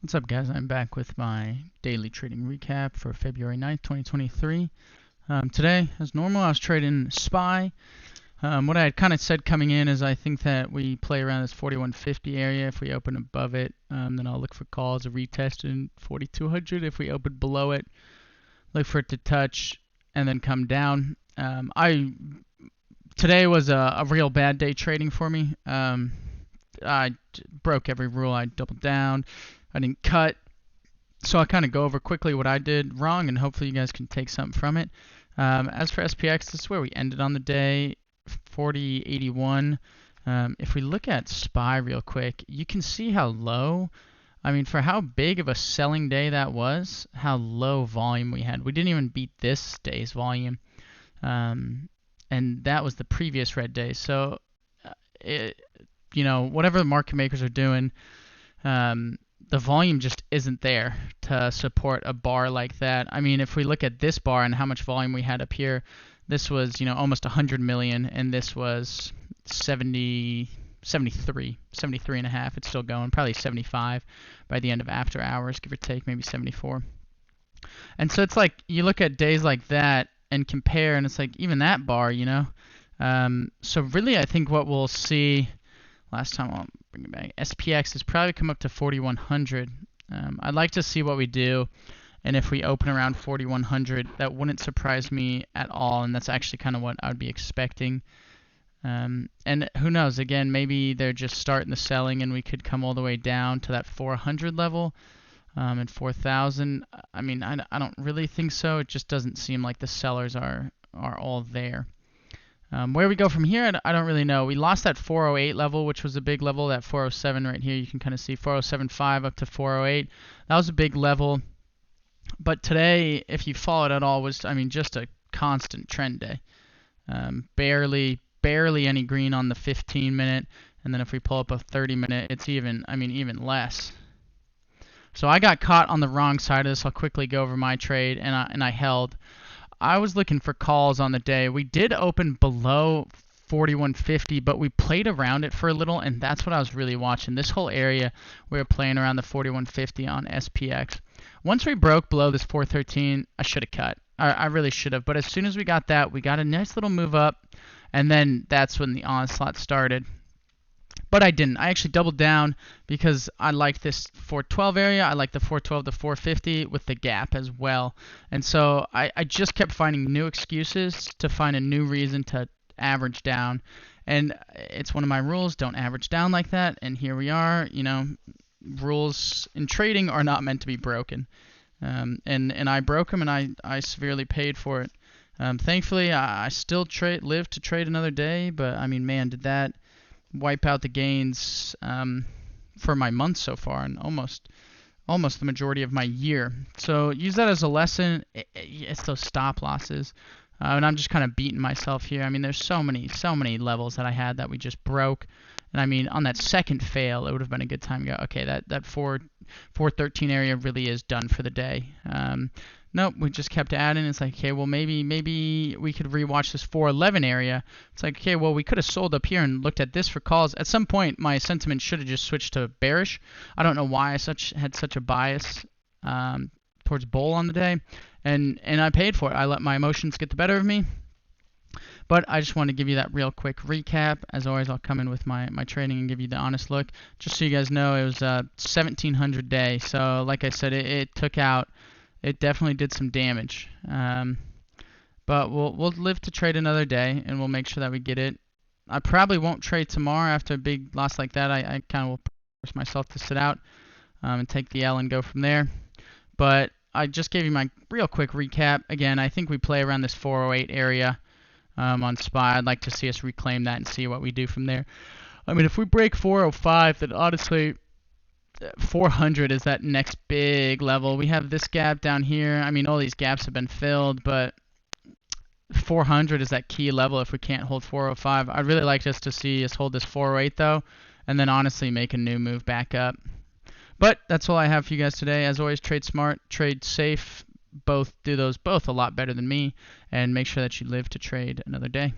What's up, guys? I'm back with my daily trading recap for February 9th, 2023. Today, as normal, I was trading SPY. What I had kind of said coming in is I think that we play around this 4150 area. If we open above it, then I'll look for calls, a retest in 4200. If we open below it, look for it to touch and then come down. Today was a real bad day trading for me. I broke every rule. I doubled down. I didn't cut. So I'll kind of go over quickly what I did wrong, and hopefully you guys can take something from it. As for SPX, this is where we ended on the day, 40.81. If we look at SPY real quick, you can see how low, I mean, for how big of a selling day that was, how low volume we had. We didn't even beat this day's volume, and that was the previous red day. So, whatever the market makers are doing, the volume just isn't there to support a bar like that. I mean, if we look at this bar and how much volume we had up here, this was, almost 100 million, and this was 73 and a half. It's still going, probably 75 by the end of after hours, give or take, maybe 74. And so it's like, you look at days like that and compare, and it's like, even that bar, so really, I think what we'll see, last time I'll bring it back, SPX has probably come up to 4100. I'd like to see what we do, and if we open around 4100, that wouldn't surprise me at all, and that's actually kind of what I would be expecting. And who knows, again, maybe they're just starting the selling and we could come all the way down to that 400 level, and 4000. I mean, I don't really think so. It just doesn't seem like the sellers are all there. Where we go from here, I don't really know. We lost that 408 level, which was a big level, that 407 right here. You can kind of see 407.5 up to 408. That was a big level. But today, if you followed at all, was, I mean, just a constant trend day. Barely any green on the 15-minute. And then if we pull up a 30-minute, it's even less. So I got caught on the wrong side of this. I'll quickly go over my trade, and I held. I was looking for calls on the day. We did open below 4150, but we played around it for a little, and that's what I was really watching. This whole area, we were playing around the 4150 on SPX. Once we broke below this 413, I should have cut. I really should have. But as soon as we got that, we got a nice little move up, and then that's when the onslaught started. But I didn't. I actually doubled down because I like this 412 area. I like the 412 to 450 with the gap as well. And so I just kept finding new excuses to find a new reason to average down. And it's one of my rules, don't average down like that. And here we are. Rules in trading are not meant to be broken. And I broke them, and I severely paid for it. Thankfully, I still live to trade another day. But, I mean, man, did that wipe out the gains for my month so far, and almost the majority of my year. So use that as a lesson. It's those stop losses, and I'm just kind of beating myself here. I mean, there's so many levels that I had that we just broke, and I mean, on that second fail, it would have been a good time to go, okay, that 413 area really is done for the day. Nope, we just kept adding. It's like, okay, well, maybe we could rewatch this 411 area. It's like, okay, well, we could have sold up here and looked at this for calls. At some point, my sentiment should have just switched to bearish. I don't know why I had such a bias towards bull on the day, and I paid for it. I let my emotions get the better of me. But I just want to give you that real quick recap. As always, I'll come in with my trading and give you the honest look. Just so you guys know, it was a 1700 day. So like I said, it took out. It definitely did some damage, but we'll live to trade another day, and we'll make sure that we get it. I probably won't trade tomorrow after a big loss like that. I kind of will force myself to sit out and take the L and go from there. But I just gave you my real quick recap. Again, I think we play around this 408 area on SPY. I'd like to see us reclaim that and see what we do from there. I mean, if we break 405, then honestly, 400 is that next big level. We have this gap down here. I mean, all these gaps have been filled, but 400 is that key level if we can't hold 405. I'd really like just to see us hold this 408 though, and then honestly make a new move back up. But that's all I have for you guys today. As always, trade smart, trade safe. Do those both a lot better than me, and make sure that you live to trade another day.